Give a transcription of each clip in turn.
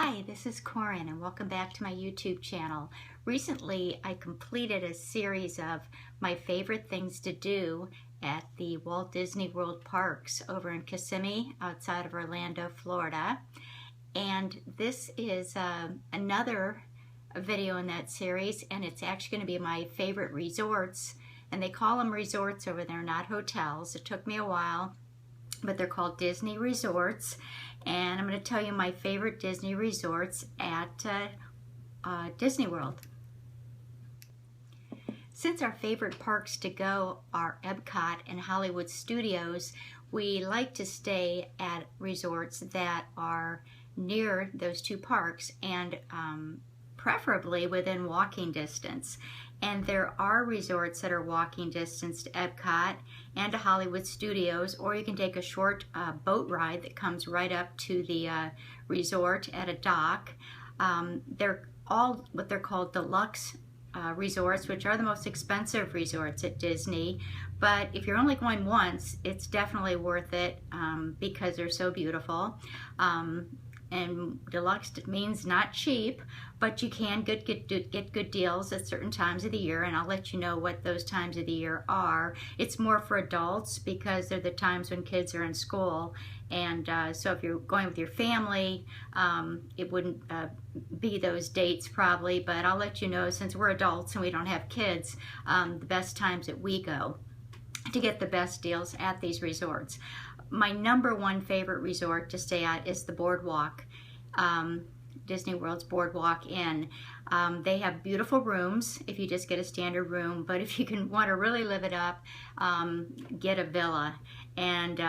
Hi, this is Corin and welcome back to my YouTube channel. Recently, I completed a series of my favorite things to do at the Walt Disney World parks over in Kissimmee outside of Orlando, Florida. And this is another video in that series, and it's actually going to be my favorite resorts. And they call them resorts over there, not hotels. It took me a while, but they're called Disney resorts. And I'm going to tell you my favorite Disney resorts at Disney World. Since our favorite parks to go are Epcot and Hollywood Studios, we like to stay at resorts that are near those two parks and preferably within walking distance. And there are resorts that are walking distance to Epcot and to Hollywood Studios, or you can take a short boat ride that comes right up to the resort at a dock. They're all what they're called Deluxe resorts, which are the most expensive resorts at Disney. But if you're only going once, it's definitely worth it because they're so beautiful. And deluxe means not cheap, but you can get good deals at certain times of the year, and I'll let you know what those times of the year are. It's more for adults because they're the times when kids are in school, and so if you're going with your family, it wouldn't be those dates probably, but I'll let you know since we're adults and we don't have kids, the best times that we go to get the best deals at these resorts. My number one favorite resort to stay at is the Boardwalk, Disney World's Boardwalk Inn. They have beautiful rooms if you just get a standard room, but if you want to really live it up, get a villa. And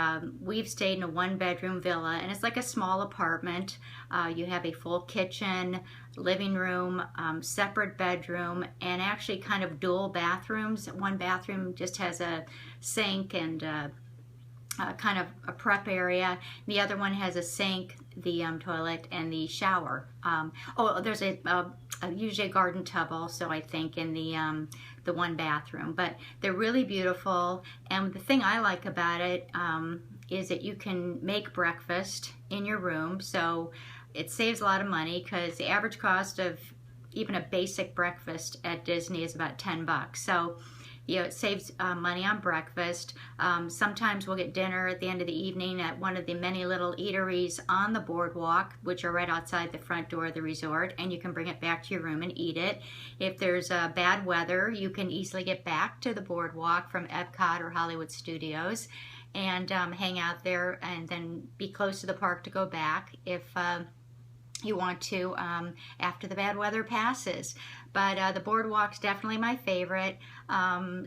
we've stayed in a one-bedroom villa, and it's like a small apartment. You have a full kitchen, living room, separate bedroom, and actually kind of dual bathrooms. One bathroom just has a sink and kind of a prep area. The other one has a sink, the toilet, and the shower. Oh, there's usually a garden tub also, I think, in the one bathroom. But they're really beautiful, and the thing I like about it is that you can make breakfast in your room, so it saves a lot of money because the average cost of even a basic breakfast at Disney is about $10. So you know, it saves money on breakfast. Sometimes we'll get dinner at the end of the evening at one of the many little eateries on the boardwalk, which are right outside the front door of the resort, and you can bring it back to your room and eat it. If there's bad weather, you can easily get back to the boardwalk from Epcot or Hollywood Studios and hang out there and then be close to the park to go back if you want to after the bad weather passes. But the Boardwalk's definitely my favorite.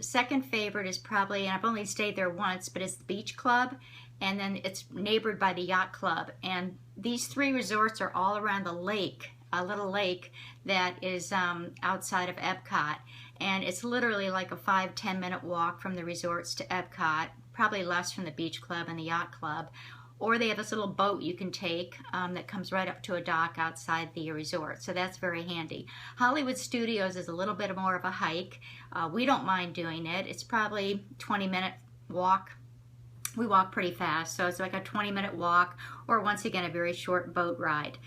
Second favorite is probably, and I've only stayed there once, but it's the Beach Club, and then it's neighbored by the Yacht Club. And these three resorts are all around the lake, a little lake that is outside of Epcot. And it's literally like a 5-10 minute walk from the resorts to Epcot, probably less from the Beach Club and the Yacht Club. Or they have this little boat you can take that comes right up to a dock outside the resort. So that's very handy. Hollywood Studios is a little bit more of a hike. We don't mind doing it. It's probably 20-minute walk. We walk pretty fast, so it's like a 20-minute walk, or once again, a very short boat ride.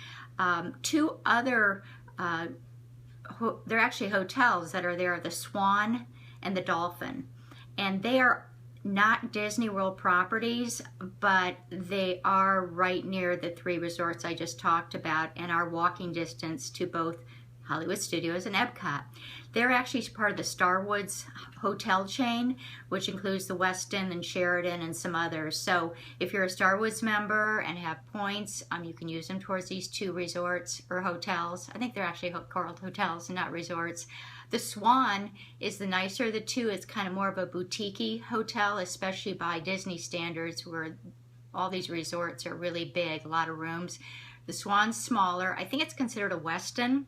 Two other, they're actually hotels that are there, the Swan and the Dolphin. And they are not Disney World properties, but they are right near the three resorts I just talked about and are walking distance to both Hollywood Studios and Epcot. They're actually part of the Starwood's hotel chain, which includes the Westin and Sheraton and some others. So if you're a Starwood's member and have points, you can use them towards these two resorts or hotels. I think they're actually called hotels and not resorts. The Swan is the nicer of the two. It's kind of more of a boutique-y hotel, especially by Disney standards, where all these resorts are really big, a lot of rooms. The Swan's smaller. I think it's considered a Westin.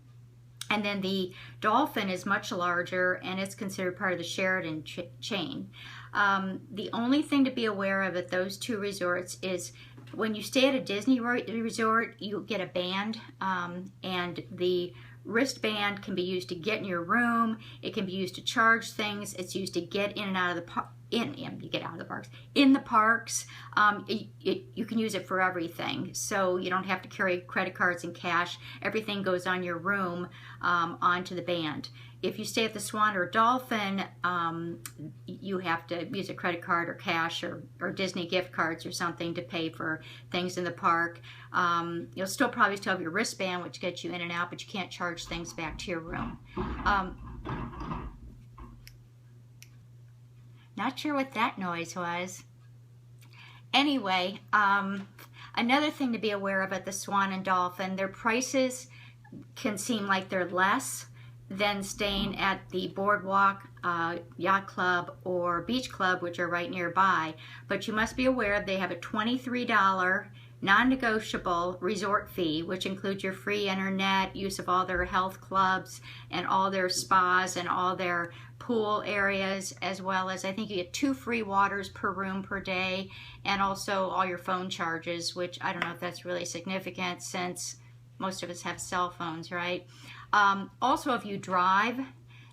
And then the Dolphin is much larger, and it's considered part of the Sheraton chain. The only thing to be aware of at those two resorts is when you stay at a Disney resort, you get a band, and the wristband can be used to get in your room. It can be used to charge things. It's used to get in and out of the you get out of the parks. In the parks, you can use it for everything. So you don't have to carry credit cards and cash. Everything goes on your room onto the band. If you stay at the Swan or Dolphin, you have to use a credit card or cash or Disney gift cards or something to pay for things in the park. You'll probably still have your wristband, which gets you in and out, but you can't charge things back to your room. Not sure what that noise was. Anyway, another thing to be aware of at the Swan and Dolphin, their prices can seem like they're less than staying at the Boardwalk, Yacht Club, or Beach Club, which are right nearby. But you must be aware they have a $23 non-negotiable resort fee, which includes your free internet, use of all their health clubs, and all their spas, and all their pool areas, as well as I think you get 2 free waters per room per day, and also all your phone charges, which I don't know if that's really significant since most of us have cell phones, right? Also, if you drive,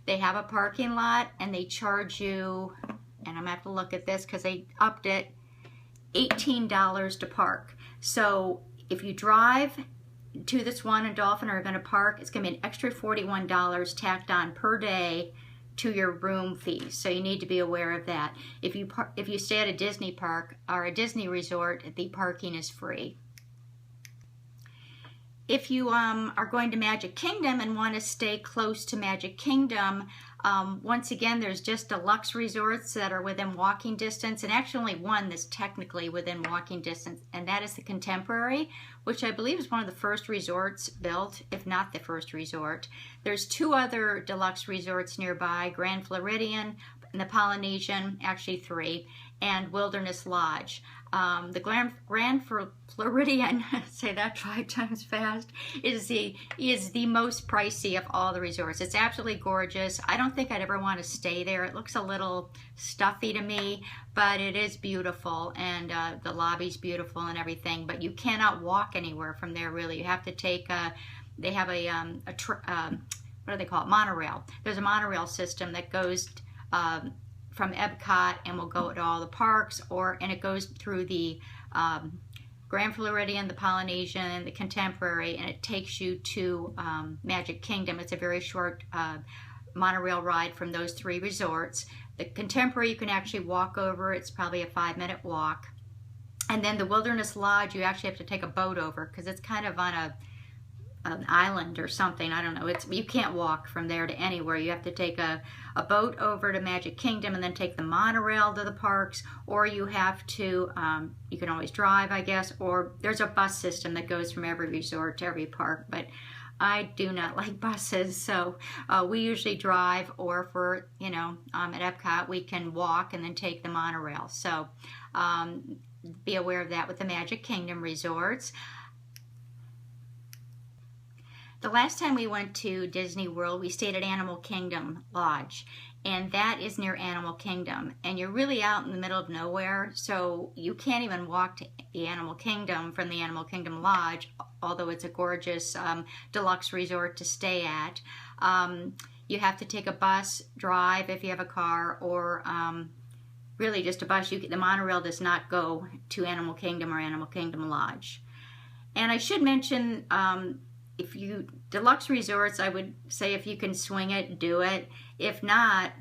they have a parking lot and they charge you, and I'm gonna have to look at this because they upped it, $18 to park. So if you drive to the Swan and Dolphin or are going to park, it's going to be an extra $41 tacked on per day to your room fee. So you need to be aware of that. If you stay at a Disney park or a Disney resort, the parking is free. If you are going to Magic Kingdom and want to stay close to Magic Kingdom, once again, there's just deluxe resorts that are within walking distance, and actually only one that's technically within walking distance, and that is the Contemporary, which I believe is one of the first resorts built, if not the first resort. There's 2 other deluxe resorts nearby, Grand Floridian and the Polynesian, actually 3, and Wilderness Lodge. The Grand Floridian, say that 5 times fast, is the most pricey of all the resorts. It's absolutely gorgeous. I don't think I'd ever want to stay there. It looks a little stuffy to me, but it is beautiful, and the lobby's beautiful and everything. But you cannot walk anywhere from there, really. You have to take they have what do they call it? Monorail. There's a monorail system that goes from Epcot and will go to all the parks, and it goes through the Grand Floridian, the Polynesian, the Contemporary, and it takes you to Magic Kingdom. It's a very short monorail ride from those 3 resorts. The Contemporary you can actually walk over. It's probably a 5-minute walk. And then the Wilderness Lodge, you actually have to take a boat over because it's kind of on an island or something. I don't know. You can't walk from there to anywhere. You have to take a boat over to Magic Kingdom and then take the monorail to the parks, or you have to, you can always drive, I guess, or there's a bus system that goes from every resort to every park, but I do not like buses, so we usually drive, or for, at Epcot, we can walk and then take the monorail. So be aware of that with the Magic Kingdom resorts. The last time we went to Disney World, we stayed at Animal Kingdom Lodge, and that is near Animal Kingdom, and you're really out in the middle of nowhere, so you can't even walk to the Animal Kingdom from the Animal Kingdom Lodge, although it's a gorgeous deluxe resort to stay at. You have to take a bus, drive if you have a car, or really just a bus. The monorail does not go to Animal Kingdom or Animal Kingdom Lodge. And I should mention, deluxe resorts, I would say if you can swing it, do it. If not,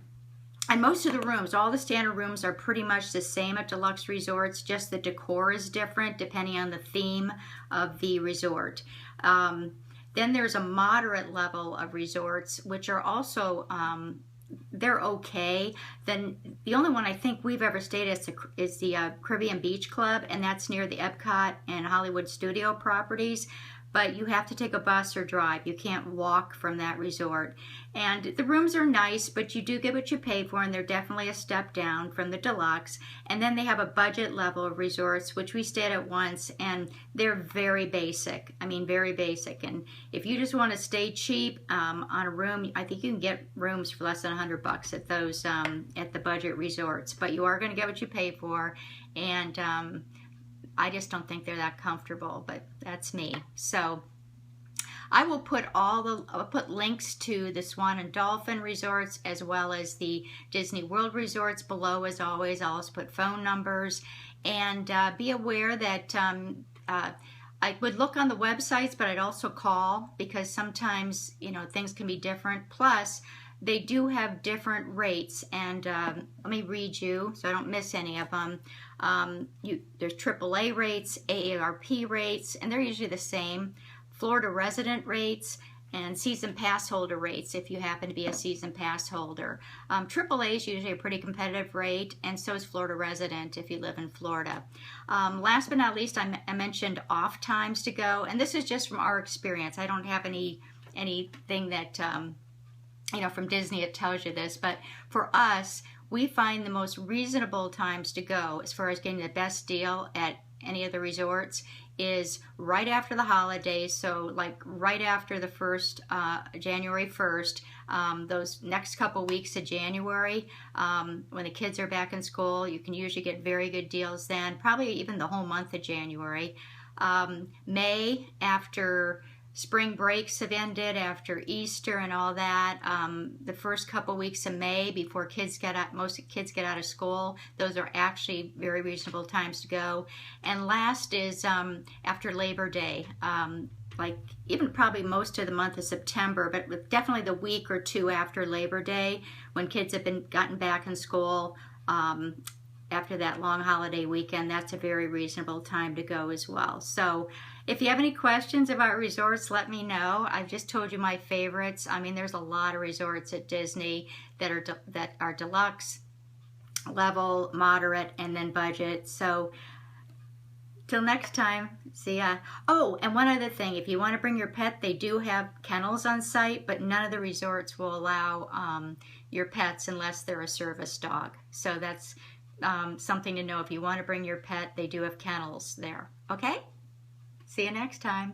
and most of the rooms, all the standard rooms are pretty much the same at deluxe resorts, just the decor is different depending on the theme of the resort. Then there's a moderate level of resorts, which are also, they're okay. Then the only one I think we've ever stayed at is the Caribbean Beach Club, and that's near the Epcot and Hollywood Studio properties. But you have to take a bus or drive. You can't walk from that resort. And the rooms are nice, but you do get what you pay for, and they're definitely a step down from the deluxe. And then they have a budget level of resorts, which we stayed at once, and they're very basic. I mean, very basic. And if you just want to stay cheap on a room, I think you can get rooms for less than $100 at those at the budget resorts. But you are going to get what you pay for, and I just don't think they're that comfortable, but that's me. So I will put I'll put links to the Swan and Dolphin resorts as well as the Disney World resorts below. As always, I'll also put phone numbers, and be aware that I would look on the websites, but I'd also call, because sometimes, you know, things can be different. Plus, they do have different rates, and let me read you so I don't miss any of them. There's AAA rates, AARP rates, and they're usually the same. Florida resident rates, and season pass holder rates if you happen to be a season pass holder. AAA is usually a pretty competitive rate, and so is Florida resident if you live in Florida. Last but not least, I mentioned off times to go, and this is just from our experience. I don't have anything that you know, from Disney it tells you this, but for us, we find the most reasonable times to go as far as getting the best deal at any of the resorts is right after the holidays. So like right after the January 1st, those next couple weeks of January, when the kids are back in school, you can usually get very good deals then, probably even the whole month of January. May, after spring breaks have ended, after Easter and all that, the first couple weeks of May before most kids get out of school, those are actually very reasonable times to go. And last is after Labor Day, like even probably most of the month of September, but definitely the week or two after Labor Day, when kids have gotten back in school after that long holiday weekend. That's a very reasonable time to go as well. So if you have any questions about resorts, let me know. I've just told you my favorites. I mean, there's a lot of resorts at Disney that are deluxe, level, moderate, and then budget. So till next time, see ya. Oh, and one other thing, if you want to bring your pet, they do have kennels on site, but none of the resorts will allow your pets unless they're a service dog. So that's something to know. If you want to bring your pet, they do have kennels there. Okay? See you next time.